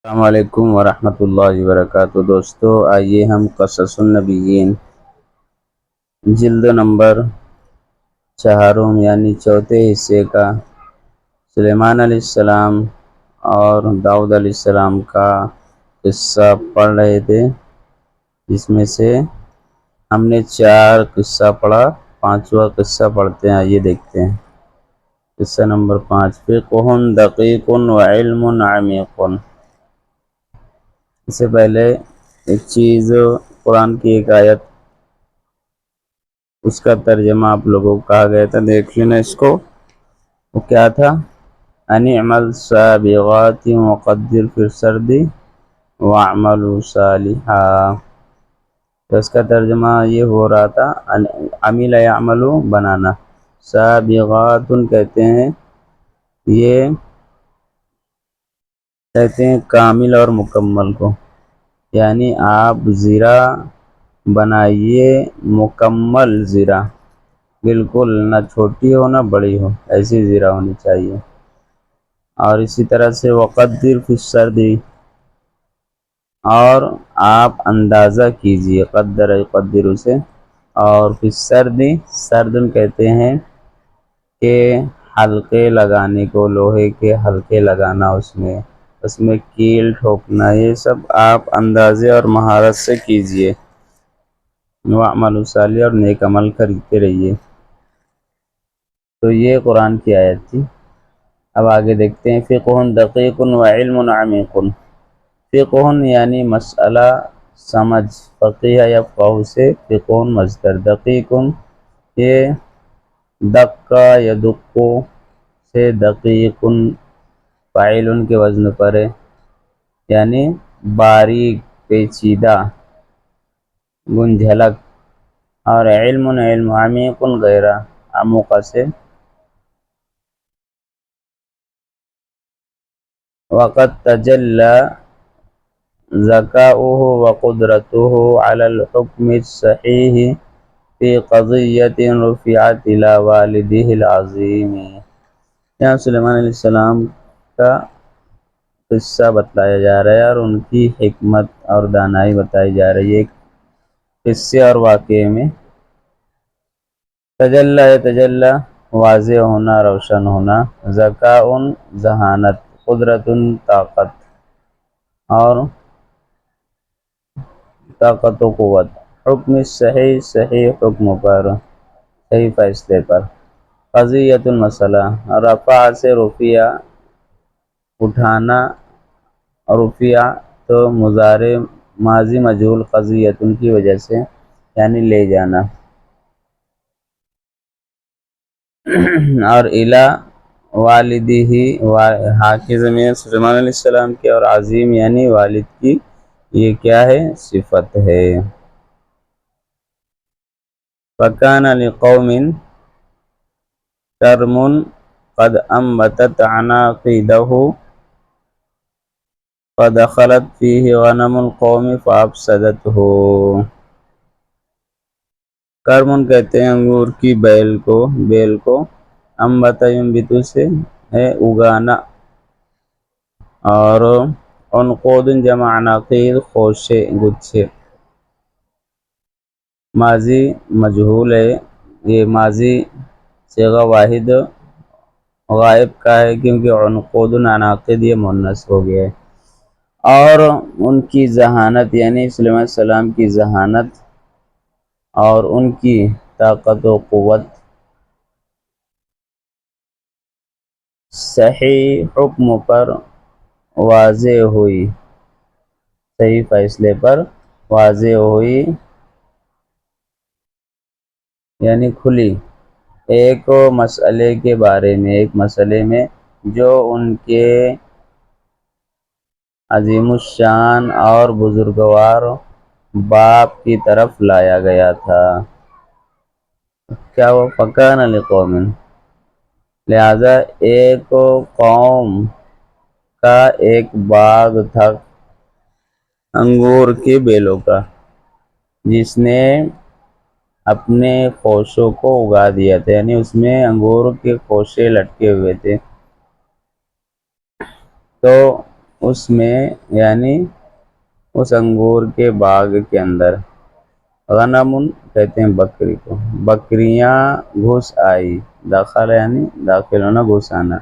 السلام علیکم ورحمۃ اللہ وبرکاتہ دوستو، آئیے ہم قصص النبیین جلد نمبر چہارم یعنی چوتھے حصے کا سلیمان علیہ السلام اور داؤد علیہ السلام کا قصہ پڑھ رہے تھے، جس میں سے ہم نے 4 قصہ پڑھا، 5واں قصہ پڑھتے ہیں۔ آئیے دیکھتے ہیں قصہ نمبر 5، فقہ دقیق وعلم عمیق۔ اس سے پہلے ایک چیز، قرآن کی ایک آیت، اس کا ترجمہ آپ لوگوں کو کہا گیا تھا، دیکھ لینا اس کو۔ وہ کیا تھا؟ ان اعمل سابغات وقدر فی السرد واعملوا صالحا۔ تو اس کا ترجمہ یہ ہو رہا تھا، عمل یعمل بنانا، سابغات کہتے ہیں کامل اور مکمل کو، یعنی آپ زیرہ بنائیے، مکمل زیرہ، بالکل نہ چھوٹی ہو نہ بڑی ہو، ایسی زیرہ ہونی چاہیے۔ اور اسی طرح سے وقدر فی السرد، اور آپ اندازہ کیجئے، قدر یقدر سے، اور فی السرد، سرد کہتے ہیں کہ حلقے لگانے کو، لوہے کے حلقے لگانا، اس میں کیل ٹھوکنا، یہ سب آپ اندازے اور مہارت سے کیجئے۔ وَاعْمَلُوا صَالِحًا، اور نیک عمل کرتے رہیے۔ تو یہ قرآن کی آیت تھی۔ اب آگے دیکھتے ہیں، فقہ دقیق وعلم عمیق۔ فقہ یعنی مسئلہ سمجھ، فقیہ یا فقہ سے فقہ مصدر، دقیق یہ دقہ یدق سے دقیق فاعل کے وزن پر ہے، یعنی باریک، پیچیدہ، گنجھلک۔ اور علم عمیق غیر عمق سے، وقد تجلی ذکاؤہ وقدرتہ علی الحکم الصحیح فی قضیۃ رفعت الی والدہ العظیم۔ یہاں سلیمان علیہ السلام کا قصہ بتلایا جا رہا ہے اور ان کی حکمت اور دانائی بتائی جا رہی ہے قصے اور واقعے میں۔ تجلی واضح ہونا، روشن ہونا، ذکاء ذہانت، قدرت طاقت و قوت، حکم صحیح صحیح حکم پر، صحیح فیصلے پر، قضیۃ مسئلہ، رفع سے رفیع اٹھانا، رفیع تو مضارع ماضی مجہول، قضیۃ کی وجہ سے یعنی لے جانا، اور الی والدہ حافظ میں سلیمان علیہ السلام کے، اور عظیم یعنی والد کی، یہ کیا ہے؟ صفت ہے۔ فَكَانَ لِقَوْمٍ كَرْمٌ قَدْ أَنبَتَتْ عَنَاقِيدَهُ فَدَخَلَتْ فِيهِ غَنَمُ الْقَوْمِ فَأَفْسَدَتْهُ۔ کرمن کہتے ہیں انگور کی بیل کو، انبت ینبت سے ہے اگانا، اور عنقود جمع عناقید خوشے، گچھے، ماضی مجہول ہے، یہ ماضی صیغہ واحد غائب کا ہے، کیونکہ عنقود عناقید یہ مؤنث ہو گیا ہے۔ اور ان کی ذہانت یعنی سلیمان علیہ السلام کی ذہانت اور ان کی طاقت و قوت، صحیح حکم پر واضح ہوئی، صحیح فیصلے پر واضح ہوئی، یعنی کھلی، ایک مسئلے کے بارے میں، ایک مسئلے میں جو ان کے عظیم الشان اور بزرگوار باپ کی طرف لایا گیا تھا۔ کیا وہ فَكَانَ لِقَوْمٍ، لہذا ایک قوم کا ایک باغ تھا انگور کے بیلوں کا، جس نے اپنے خوشوں کو اگا دیا تھا، یعنی اس میں انگور کے خوشے لٹکے ہوئے تھے۔ تو اس میں یعنی اس انگور کے باغ کے اندر، غنمن کہتے ہیں بکری کو، بکریاں گھس آئی، داخل یعنی داخل ہونا، گھس آنا۔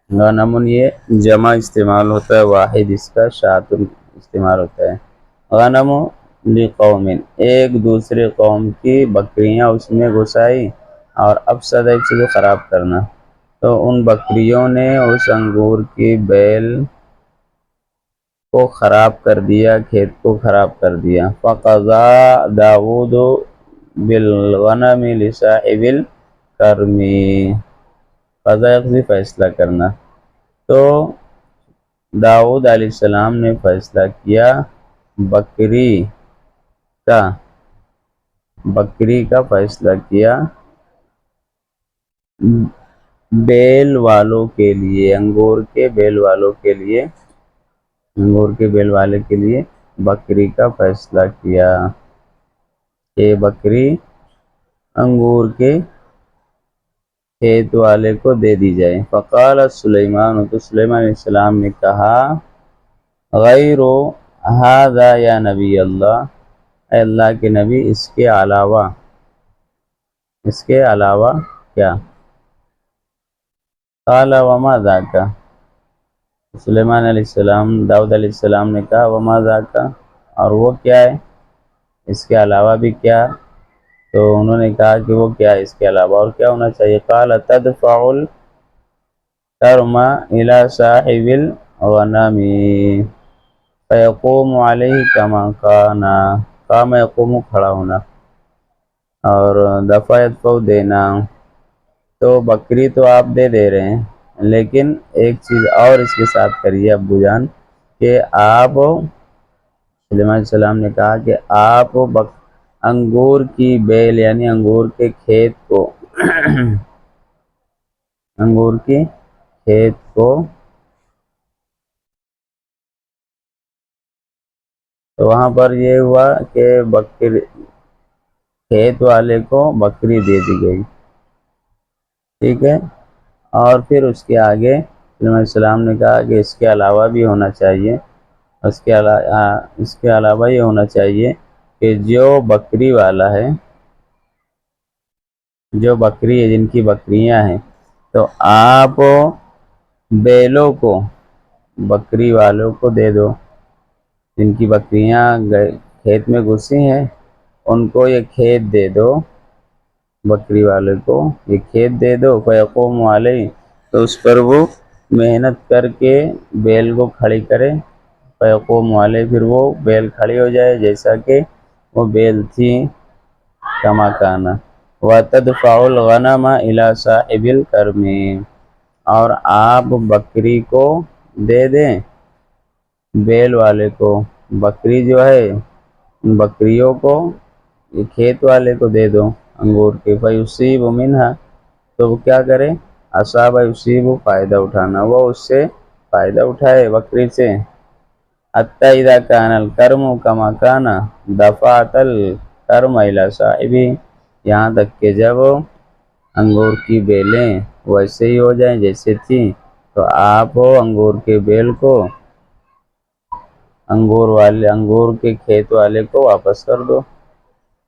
غنمن یہ جمع استعمال ہوتا ہے، واحد اس کا شاتن استعمال ہوتا ہے۔ غنم لقوم، ایک دوسرے قوم کی بکریاں اس میں گھس آئی، اور افسد ایک چیز کو خراب کرنا، تو ان بکریوں نے اس انگور کی بیل کو خراب کر دیا، کھیت کو خراب کر دیا۔ فقضا داود بالغنم لصاحب الکرم، قضا یقضی فیصلہ کرنا، تو داؤد علیہ السلام نے فیصلہ کیا بکری کا فیصلہ کیا بیل والوں کے لیے، انگور کے بیل والوں کے لیے، انگور کے بیل والے کے لیے بکری کا فیصلہ کیا کہ بکری انگور کے کھیت والے کو دے دی جائے۔ فقال سلیمان، تو سلیمان علیہ السلام نے کہا، غیر ھذا یا نبی اللہ، اے اللہ کے نبی، اس کے علاوہ کیا؟ قال وما ذاک، سلیمان علیہ السلام، داؤد علیہ السلام نے کہا، وما ذاک، اور وہ کیا ہے، اس کے علاوہ بھی کیا؟ تو انہوں نے کہا کہ وہ کیا ہے اس کے علاوہ، اور کیا ہونا چاہیے؟ قال تدفع الکرم الی صاحب الغنم فیقوم علیہ کما قام یقوم کھڑا ہونا، اور دفع یدفع دینا، تو بکری تو آپ دے رہے ہیں، لیکن ایک چیز اور اس کے ساتھ کریے ابو جان، کہ آپ، سلیمان علیہ السلام نے کہا کہ آپ انگور کی بیل یعنی انگور کے کھیت کو تو وہاں پر یہ ہوا کہ کھیت والے کو بکری دے دی گئی، ٹھیک ہے، اور پھر اس کے آگے سلیمان علیہ السلام نے کہا کہ اس کے علاوہ بھی ہونا چاہیے، اس کے علاوہ یہ ہونا چاہیے کہ جو بکری والا ہے، جو بکری ہے، جن کی بکریاں ہیں، تو آپ بیلوں کو بکری والوں کو دے دو، جن کی بکریاں کھیت میں گھسی ہیں، ان کو یہ کھیت دے دو، بکری والے کو یہ کھیت دے دو، فیقوم علیہ، تو اس پر وہ محنت کر کے بیل کو کھڑی کرے، فیقوم علیہ، پھر وہ بیل کھڑی ہو جائے جیسا کہ وہ بیل تھی، کما کانا، وتدفع الغنم الی صاحب الکرم، اور آپ بکری کو دے دیں بیل والے کو، بکری جو ہے ان بکریوں کو یہ کھیت والے کو دے دو انگور کے، فیصیب منہا، تو وہ کیا کرے، اصاب یصیب، فائدہ اٹھانا، وہ اس سے فائدہ اٹھائے بکری سے، حتی اذا کان الکرم کما کان دفعت الکرم الی صاحبہ، یہاں تک کہ جب انگور کی بیلیں ویسے ہی ہو جائیں جیسے تھیں، تو آپ انگور کے بیل کو انگور کے کھیت والے کو واپس کر دو،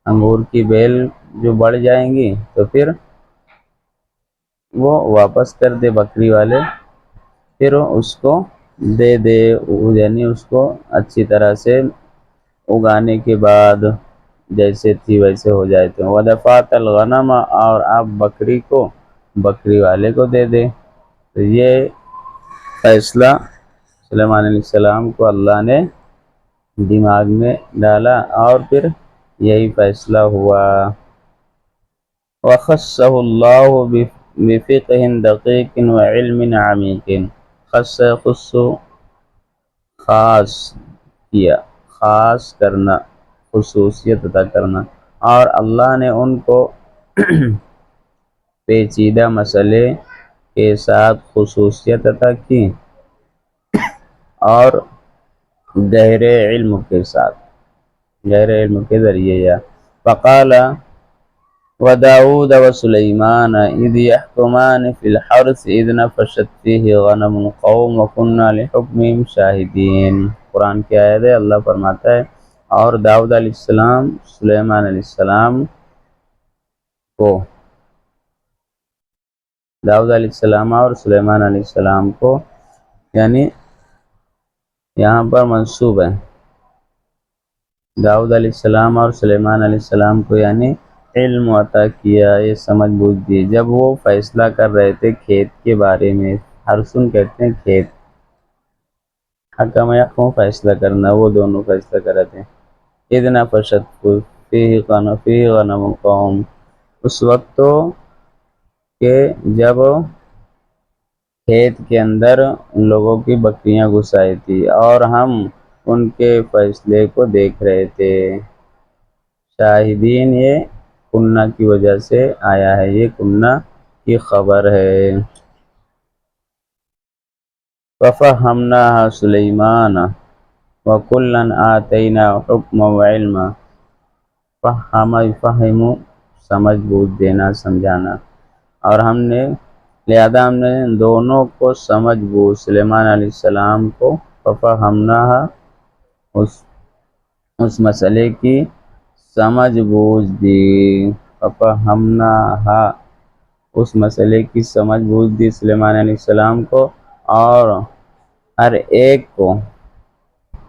انگور کی بیل جو بڑھ جائیں گی تو پھر وہ واپس کر دے بکری والے، پھر اس کو دے دے، یعنی اس کو اچھی طرح سے اگانے کے بعد جیسے تھی ویسے ہو جائے، تو ودفعت الغنم، اور آپ بکری کو بکری والے کو دے دے، تو یہ فیصلہ سلیمان علیہ السلام کو اللہ نے دماغ میں ڈالا، اور پھر یہی فیصلہ ہوا۔ وخصہ اللہ بفقہ دقیق وعلم عمیق، خص خاص کیا، خاص کرنا، خصوصیت عطا کرنا، اور اللہ نے ان کو پیچیدہ مسئلے کے ساتھ خصوصیت عطا کی، اور گہرے علم کے ساتھ، گہرے علم کے ذریعے، یا فقال، وداود وسليمان إذ يحكمان في الحرث إذ نفشت فيه غنم القوم وكنا لحكمهم شاهدين۔ قرآن کی آیت ہے، اللہ فرماتا ہے اور داؤد علیہ السلام سلیمان علیہ السلام کو داؤد علیہ السلام اور سلیمان علیہ السلام کو یعنی یہاں پر منصوب ہے، داؤد علیہ السلام اور سلیمان علیہ السلام کو یعنی علم عطا کیا، یہ سمجھ بوجھ دی جب وہ فیصلہ کر رہے تھے کھیت کے بارے میں۔ ہرسن کہتے ہیں کھیت، حکم یحکم فیصلہ کرنا، وہ دونوں فیصلہ کر رہے تھے۔ اذ نفشت فیہ غنم القوم، اس وقت تو کہ جب کھیت کے اندر ان لوگوں کی بکریاں گھس آئی تھی اور ہم ان کے فیصلے کو دیکھ رہے تھے۔ شاہدین یہ کنہ کی وجہ سے آیا ہے، یہ کنہ کی خبر ہے۔ وَفَهَّمْنَاهَا سُلَيْمَانَ وَكُلًّا آتَيْنَا حُکْمًا وَعِلْمًا۔ فہم فہم سمجھ بوجھ دینا، سمجھانا، اور لہذا ہم نے دونوں کو سمجھ بوجھ سلیمان علیہ السلام کو فَفَهَّمْنَاهَا اس مسئلے کی سمجھ بوجھ دی، فَفَهَّمْنَاهَا اس مسئلے کی سمجھ بوجھ دی سلیمان علیہ السلام کو، اور ہر ایک کو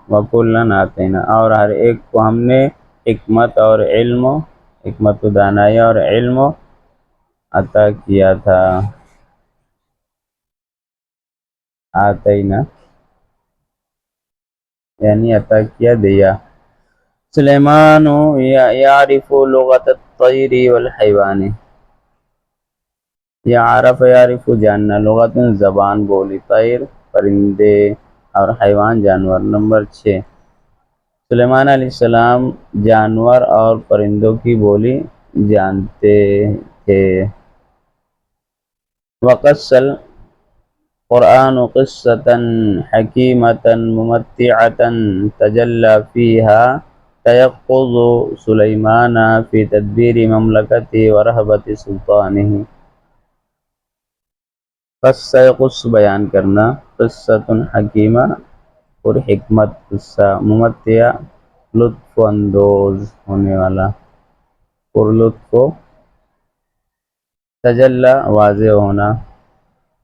وَكُلًّا آتَيْنَا اور ہر ایک کو ہم نے حکمت اور علم، حکمت و دانائی اور علم عطا کیا تھا۔ آتینا یعنی عطا کیا، دیا۔ سلیمان یعرف لغت الطیر والحیوان، یعرف یعرف جاننا، لغت زبان بولی، طیر پرندے اور حیوان جانور۔ نمبر 6، سلیمان علیہ السلام جانور اور پرندوں کی بولی جانتے تھے۔ وقص القرآن قصة حکیمة ممتعة تجلی فیہا تیقظ سلیمان فی تدبیر مملکتہ ورہبۃ سلطانہ۔ قصہ قص بیان کرنا، قصۃ حکیمہ اور حکمت قصہ، ممتع لطف اندوز ہونے والا، پر لطف، تجلی واضح ہونا،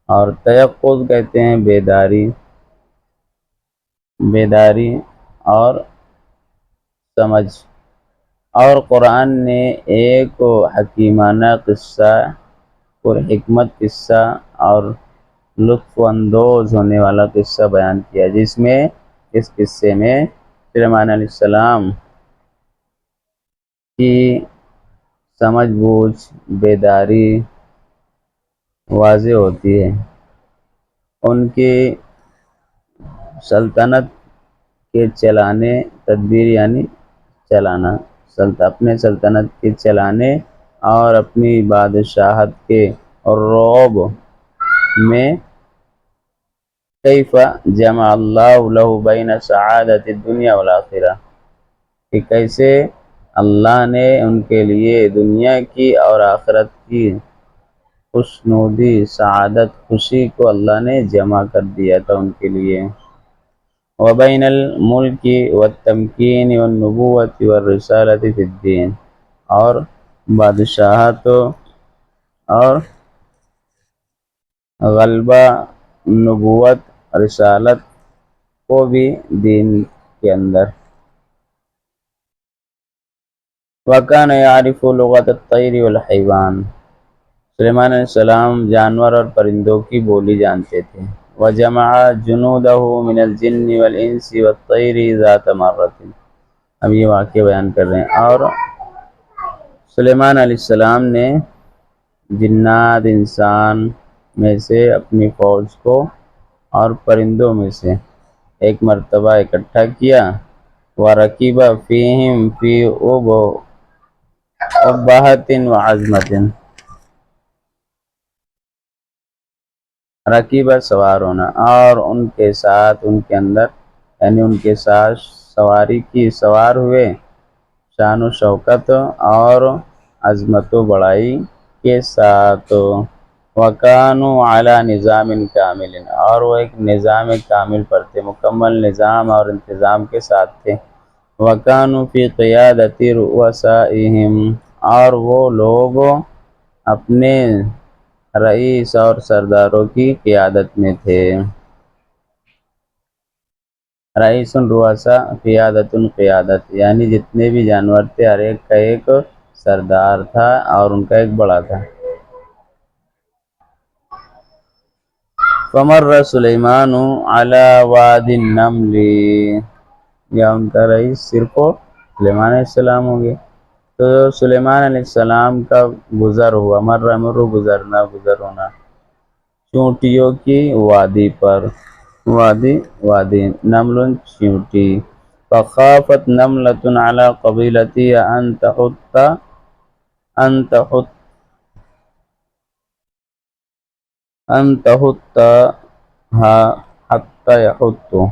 اور تیقظ کہتے ہیں بیداری، بیداری اور سمجھ۔ اور قرآن نے ایک حکیمانہ قصہ اور حکمت قصہ اور لطف اندوز ہونے والا قصہ بیان کیا، جس میں اس قصے میں سلیمان علیہ السلام کی سمجھ بوجھ، بیداری واضح ہوتی ہے۔ ان کی سلطنت کے چلانے، تدبیر یعنی چلانا، اپنے سلطنت کے چلانے اور اپنی بادشاہت کے رعب میں کیف جمع اللہ لہ بین سعادت الدنیا والآخرہ، کہ کیسے اللہ نے ان کے لیے دنیا کی اور آخرت کی خوشنودی، سعادت، خوشی کو اللہ نے جمع کر دیا تھا ان کے لیے۔ وبین الملک والتمکین والنبوۃ والرسالۃ فی الدین، اور بادشاہت اور غلبہ، نبوت، رسالت کو بھی دین کے اندر۔ وَكَانَ يَعْرِفُ لُغَةَ الطَّيْرِ وَالْحَيْوَانِ، سلیمان علیہ السلام جانور اور پرندوں کی بولی جانتے تھے۔ وَجَمَعَ جُنُودَهُ مِنَ الْجِنِّ وَالْإِنسِ وَالطَّيْرِ ذَاتَ مَرَّةٍ، اب یہ واقعہ بیان کر رہے ہیں۔ اور سلیمان علیہ السلام نے جنات، انسان میں سے اپنی فوج کو اور پرندوں میں سے ایک مرتبہ اکٹھا کیا۔ وَرَكِبَ فِيهِمْ فِي أُبَّهَةٍ وَعَزْمَةٍ، رکیبہ سوار ہونا، اور ان کے ساتھ، ان کے اندر یعنی ان کے ساتھ سواری کی، سوار ہوئے، شان و شوکت اور عظمت و بڑائی کے ساتھ، وَكَانُوا عَلَى نِظَامٍ کامل، اور وہ ایک نظام کامل پر تھے، مکمل نظام اور انتظام کے ساتھ تھے، وَكَانُوا فِي قِيَادَةِ رُؤَسَائِهِمْ، اور وہ لوگ اپنے رئیس اور سرداروں کی قیادت میں تھے۔ رئیس الرؤساء قیادت قیادت، یعنی جتنے بھی جانور تھے ہر ایک کا ایک سردار تھا اور ان کا ایک بڑا تھا۔ فمر سلیمان علی واد النمل، یا ان کا رئیس صرف سلیمان علیہ السلام ہو گئے، تو سلیمان علیہ السلام کا گزر ہوا، مر گزرنا، گزر ہونا، چونٹیوں کی وادی پر، وادی نمل چونٹی، فخافت نملۃ علی قبیلتها ان تحطها حتی یحطوا،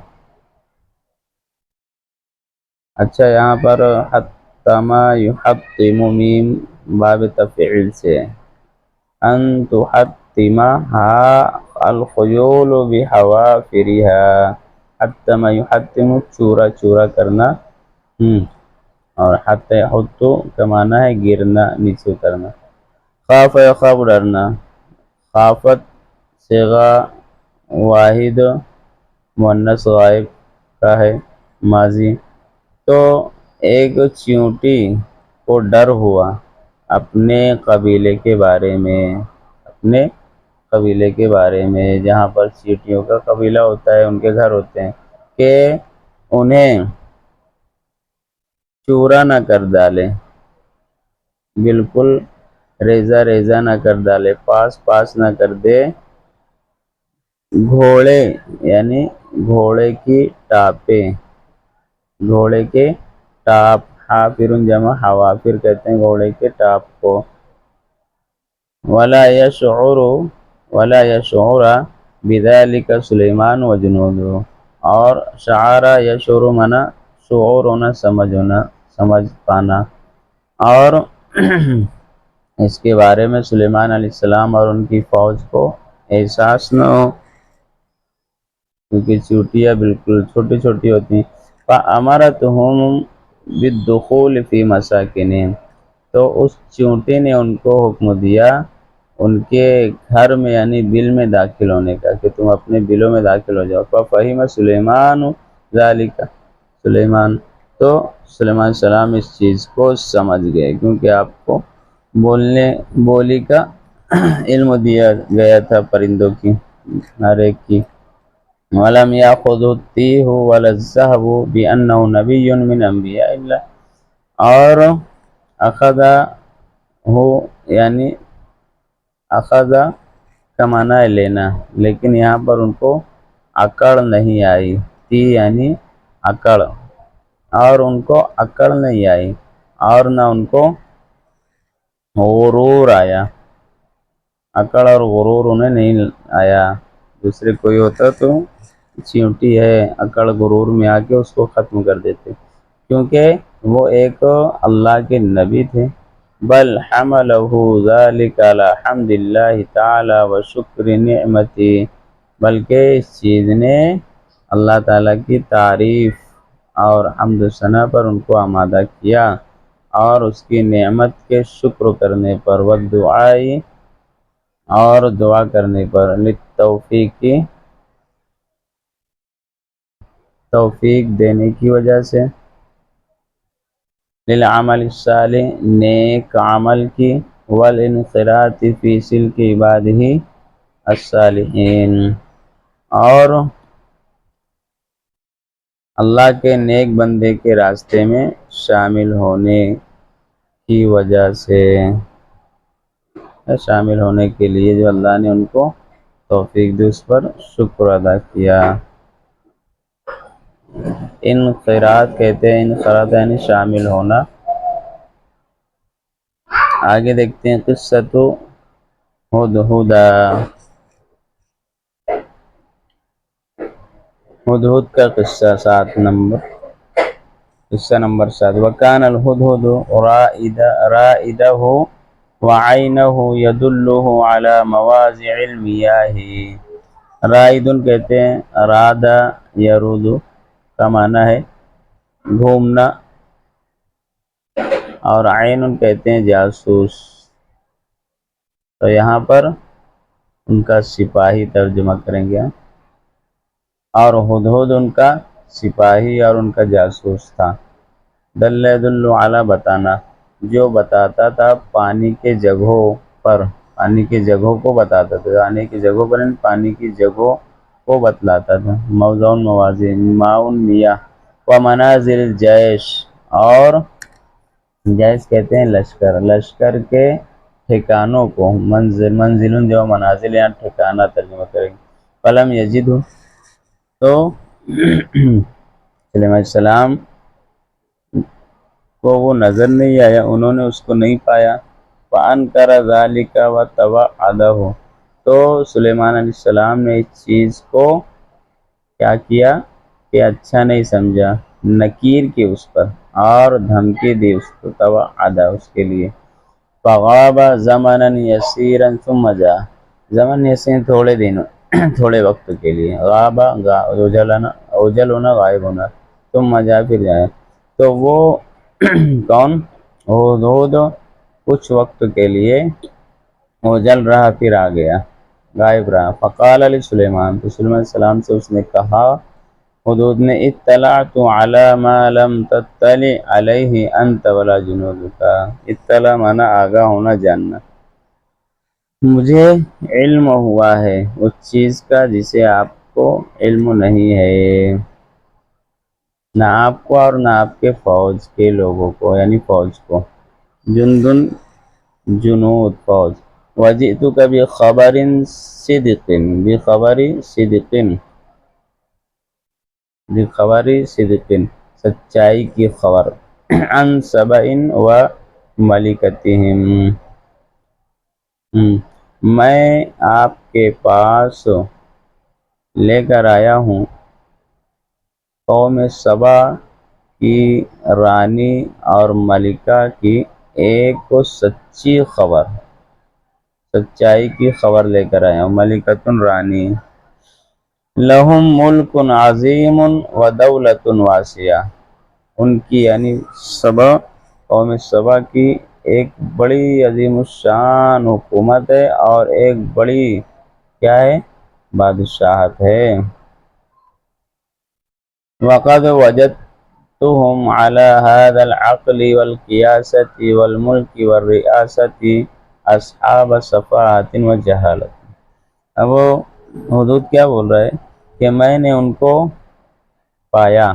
اچھا یہاں پر حتما یحطم میم باب تفعیل سے، ان تحطمها الخیول بحوافرها، حتم یحتم چورا چورا کرنا، اور حتی یحط کا معنی ہے گرنا، نیچے اترنا، خاف یخاف ڈرنا، خافت صیغہ واحد مؤنث غائب کا ہے ماضی، تو ایک چیونٹی کو ڈر ہوا اپنے قبیلے کے بارے میں، اپنے قبیلے کے بارے میں، جہاں پر چیونٹیوں کا قبیلہ ہوتا ہے، ان کے گھر ہوتے ہیں، کہ انہیں چورا نہ کر ڈالے، بالکل ریزہ ریزہ نہ کر ڈالے، پاس نہ کر دے، گھوڑے یعنی گھوڑے کی ٹاپیں، گھوڑے کے ٹاپ، حافر جمع حوافر کہتے ہیں گھوڑے کے ٹاپ کو، ولا یشعر بذلک سلیمان وجنودہ، اور شعر یشعر معنی شعور ہونا، سمجھ پانا، اور اس کے بارے میں سلیمان علیہ السلام اور ان کی فوج کو احساس نہ ہو، کیونکہ چونٹیاں بالکل چھوٹی چھوٹی ہوتی ہیں، فَأَمَرَتْهُمْ بِالدُّخُولِ فِي مَسَاكِنِهِمْ، تو اس چونٹی نے ان کو حکم دیا ان کے گھر میں یعنی بل میں داخل ہونے کا، کہ تم اپنے بلوں میں داخل ہو جاؤ، فَفَهِمَ سُلَيْمَانُ ذَلِكَ، تو سلیمان علیہ السلام اس چیز کو سمجھ گئے، کیونکہ آپ کو بولی کا علم دیا گیا تھا پرندوں کی، ہر ایک کی، وَلَمْ يَأْخُذْهُ التِّيهُ وَلَا الذَّهْبُ بِأَنَّهُ نَبِيٌّ مِّنْ أَنْبِيَاءِ اللَّهِ، اور اخذہ یعنی اخذہ کا معنی ہے لینا، لیکن یہاں پر ان کو اکڑ نہیں آئی، تی یعنی اکڑ، اور ان کو اکڑ نہیں آئی، اور نہ ان کو غرور آیا، اکڑ اور غرور انہیں نہیں آیا، دوسرے کوئی ہوتا تو چیونٹی ہے اکڑ غرور میں آ کے اس کو ختم کر دیتے، کیونکہ وہ ایک اللہ کے نبی تھے، بل حملہ ذلک علی حمد اللہ تعالی و شکر نعمتی، بلکہ اس چیز نے اللہ تعالیٰ کی تعریف اور حمد و ثنا پر ان کو آمادہ کیا، اور اس کی نعمت کے شکر کرنے پر، والدعائی، اور دعا کرنے پر، توفیق دینے کی وجہ سے، للعمل الصالح نیک عمل کی، والانخراط فی سلک عبادہ الصالحین، اور اللہ کے نیک بندے کے راستے میں شامل ہونے کی وجہ سے، شامل ہونے کے لیے جو اللہ نے ان کو توفیق دی، اس پر شکر ادا کیا۔ انخراط کہتے ہیں، انخراط یعنی شامل ہونا۔ آگے دیکھتے ہیں قصۃ ہدہد، ہدہد کا قصہ 7 نمبر قصہ نمبر 7 وکان الہدہد رائدہ وعینہ یدلہ علی مواضع المیاہ۔ رائدن کہتے ہیں رادہ یرود کا معنی ہے گھومنا، اور عین کہتے ہیں جاسوس، تو یہاں پر ان کا سپاہی ترجمہ کریں گے، اور ہدہد ان کا سپاہی اور ان کا جاسوس تھا۔ دل یدل علی بتانا، جو بتاتا تھا پانی کے جگہوں پر، پانی کی جگہوں کو بتاتا تھا، پانی کی جگہوں پر پانی کی جگہوں کو بتلاتا تھا۔ موضوع مواضع معاون میاہ و منازل الجیش، اور جیش کہتے ہیں لشکر، لشکر کے ٹھکانوں کو، منزل جو منازل یہاں ٹھکانہ ترجمہ کریں گے۔ فلم یجد، تو سلیمان علیہ السلام کو وہ نظر نہیں آیا، انہوں نے اس کو نہیں پایا۔ فَأَنْكَرَ ذَلِكَ وَتَوَعَّدَهُ، تو سلیمان علیہ السلام نے اس چیز کو کیا کیا کہ اچھا نہیں سمجھا، نکیر کی اس پر، اور دھمکی دی اس کو، توعدہ اس کے لیے۔ فغاب زمنا یسیرا ثم جاء، زمن یسیر تھوڑے دنوں تھوڑے وقت کے لیے، غاب اوجل ہونا غائب ہونا، ثم جاء پھر جائے، تو وہ کون ہدہد کچھ وقت کے لیے اوجل رہا پھر آ گیا، غائب رہا۔ فقال علی سلیمان، تو سلیمان علیہ السلام سے اس نے کہا ہدہد نے، اطلعت علی ما لم تطلع علیہ انت ولا جنودک، اطلاع مانا آگاہ ہونا، جاننا، مجھے علم ہوا ہے اس چیز کا جسے آپ کو علم نہیں ہے، نہ آپ کو اور نہ آپ کے فوج کے لوگوں کو، یعنی فوج کو، جندن جنود فوج۔ وجئتک بخبر صدق، بخبر صدق، بخبر صدق، سچائی کی خبر، عن سبأ و ملکتہم، میں آپ کے پاس لے کر آیا ہوں قوم سبا کی رانی اور ملکہ کی ایک سچی خبر، سچائی کی خبر لے کر آیا ہوں، ملکۃ رانی، لہم ملک عظیم و دولت واسعہ، ان کی یعنی سبا، قوم سبا کی ایک بڑی عظیم الشان حکومت ہے، اور ایک بڑی کیا ہے بادشاہت ہے۔ وقد وجدتهم على هذا العقل والقياسة والملك والرئاسة اصحاب صفاحة وجہالت۔ اب وہ حدود کیا بول رہا ہے کہ میں نے ان کو پایا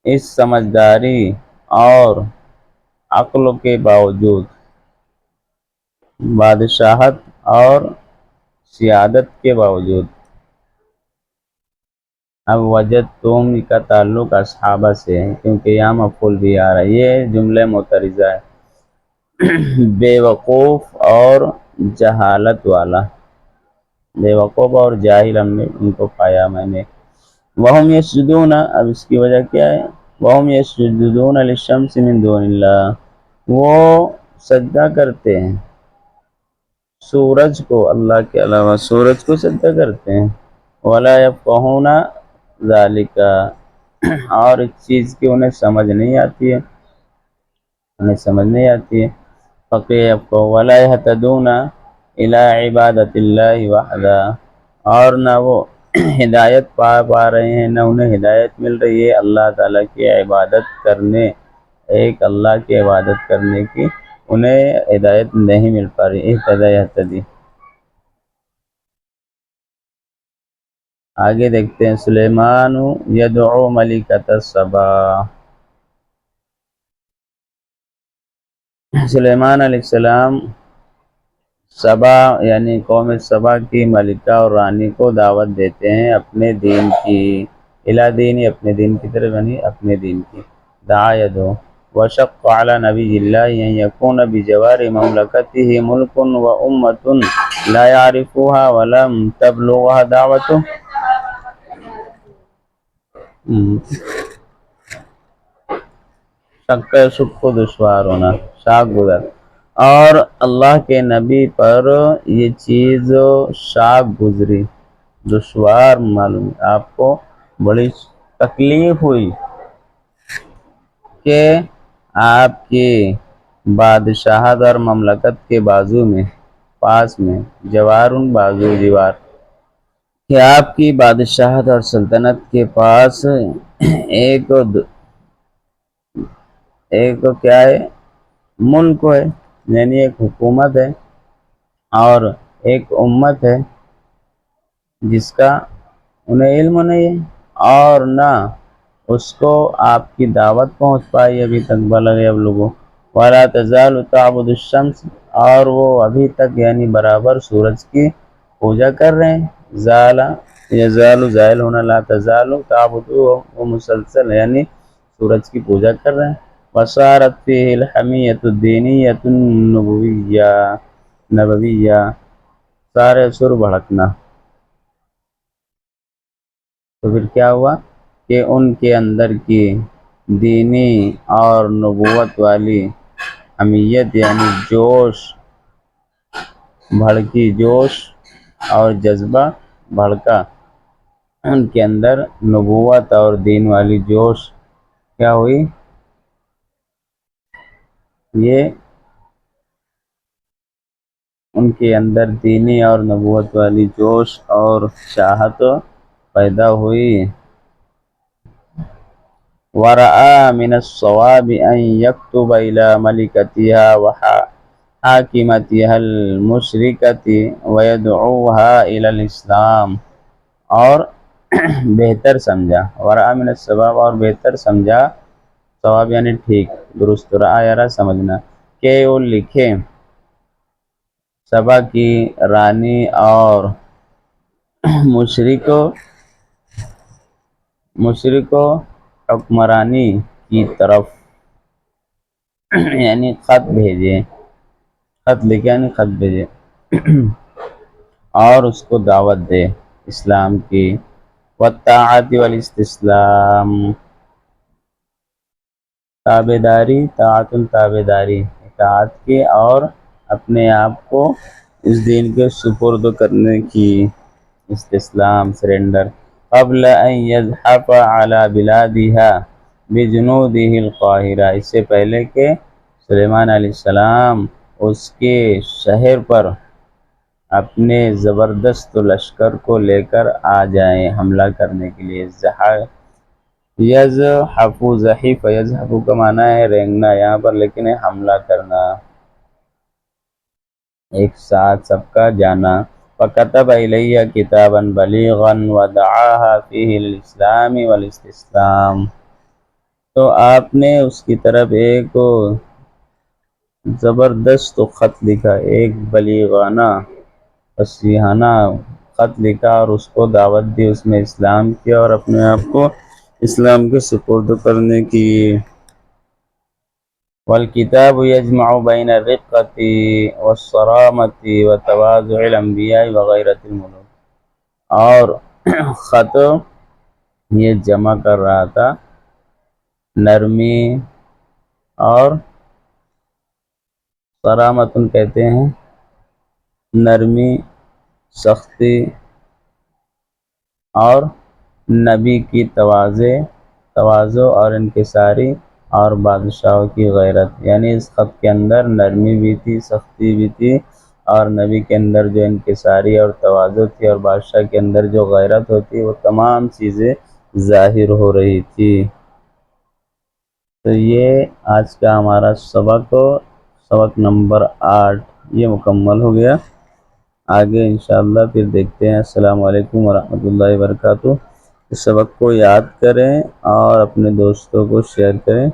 اس سمجھداری اور عقل کے باوجود، بادشاہت اور سیادت کے باوجود۔ اب وجدتم کا تعلق اصحابہ سے ہے کیونکہ یہاں مفعول بھی آ رہا ہے، یہ جملہ معترضہ ہے، بے وقوف اور جہالت والا، بے وقوف اور جاہل ہم نے ان کو پایا میں نے۔ وہم یسجدون، اب اس کی وجہ کیا ہے، وہم یسجدون للشمس من دون اللہ، وہ سجدہ کرتے ہیں سورج کو، اللہ کے علاوہ سورج کو سجدہ کرتے ہیں، ولا یفقہون ذالک، اور اس چیز کی انہیں سمجھ نہیں آتی ہے، انہیں سمجھ نہیں آتی ہے، فقیہ ولا یہتدون الی عبادت اللہ وحدہ، اور نہ وہ ہدایت پا رہے ہیں، نہ انہیں ہدایت مل رہی ہے اللہ تعالیٰ کی عبادت کرنے، ایک اللہ کی عبادت کرنے کی انہیں ہدایت نہیں مل پا رہی، اہتدی یہتدی۔ آگے دیکھتے ہیں، سلیمان یدعو ملکۃ سبا، سلیمان علیہ السلام سبا یعنی قوم سبا کی ملکہ اور رانی کو دعوت دیتے ہیں اپنے دین کی، الی دینی، اپنے دین کی طرف، یعنی اپنے دین کی، دعا یدعو۔ وشق علی نبی اللہ ان یکون بجوار مملکتہ ملک و امۃ لا یعرفوها ولم تبلغها دعوتہ، شق شق کو دشوار ہونا، شاق گزر، اور اللہ کے نبی پر یہ چیز شاق گزری، دشوار معلوم، آپ کو بڑی تکلیف ہوئی کہ آپ کی بادشاہت اور مملکت کے بازو میں، پاس میں، جوارن بازو دیوار، کہ آپ کی بادشاہت اور سلطنت کے پاس ایک ایک کیا ہے، ملک ہے، یعنی ایک حکومت ہے اور ایک امت ہے جس کا انہیں علم نہیں ہے اور نہ اس کو آپ کی دعوت پہنچ پائی ابھی تک بلغ اب ولا تزال تعبد الشمس، اور وہ ابھی تک یعنی برابر سورج کی پوجا کر رہے ہیں، زال یزال زائل ہونا، لا تزال تعبد، وہ مسلسل یعنی سورج کی پوجا کر رہے ہیں، وصارت فیہ الحمیۃ الدینیۃ نبویہ، سارے سر بھڑکنا، تو پھر کیا ہوا کہ ان کے اندر کی دینی اور نبوت والی حمیت یعنی جوش بھڑکی، جوش اور جذبہ بھڑکا، ان کے اندر نبوت اور دین والی جوش کیا ہوئی، یہ ان کے اندر دینی اور نبوت والی جوش اور چاہت پیدا ہوئی، ورأى من الصواب أن يكتب إلى ملكتها وحاكمتها المشركة ويدعوها إلى الإسلام، اور بہتر سمجھا، ورأى من الصواب، اور بہتر سمجھا، صواب یعنی ٹھیک، درست، رأى یرا سمجھنا، کہ وہ لکھے سبا کی رانی اور مشرکو حکمرانی کی طرف، یعنی خط بھیجے، خط لکھے یعنی خط بھیجے اور اس کو دعوت دے اسلام کی، والطاعت والاستسلام، تابعداری، طاعت تابعداری، اطاعت کی اور اپنے آپ کو اس دین کے سپرد کرنے کی، استسلام، سرنڈر، قبل ان یزحف علی بلادها بجنودہ القاہرہ، اس سے پہلے کہ سلیمان علیہ السلام اس کے شہر پر اپنے زبردست لشکر کو لے کر آ جائیں حملہ کرنے کے لیے، یزحف، زحف، یزحف کا معنی ہے رینگنا یہاں پر، لیکن ہے حملہ کرنا، ایک ساتھ سب کا جانا، فَكَتَبَ إِلَيَّ كِتَابًا بَلِيغًا وَدَعَاهَا فِيهِ الْإِسْلَامِ وَالِاسْتِسْلَامِ، تو آپ نے اس کی طرف ایک زبردست خط لکھا، ایک بلیغانہ، فصیحانہ خط لکھا اور اس کو دعوت دی اس میں اسلام کی اور اپنے آپ کو اسلام کے سپرد کرنے کی، والکتاب یجمع بین الرقۃ والصرامۃ وتواضع الانبیاء وغیرۃ الملوک، اور خط یہ جمع کر رہا تھا نرمی اور صرامتن کہتے ہیں نرمی، سختی، اور نبی کی تواضع اور انکساری، اور بادشاہوں کی غیرت، یعنی اس خط کے اندر نرمی بھی تھی، سختی بھی تھی، اور نبی کے اندر جو انکساری اور تواضع تھی اور بادشاہ کے اندر جو غیرت ہوتی، وہ تمام چیزیں ظاہر ہو رہی تھی۔ تو یہ آج کا ہمارا سبق نمبر 8 یہ مکمل ہو گیا، آگے انشاءاللہ پھر دیکھتے ہیں۔ السلام علیکم ورحمۃ اللہ وبرکاتہ۔ اس سبق کو یاد کریں اور اپنے دوستوں کو شیئر کریں۔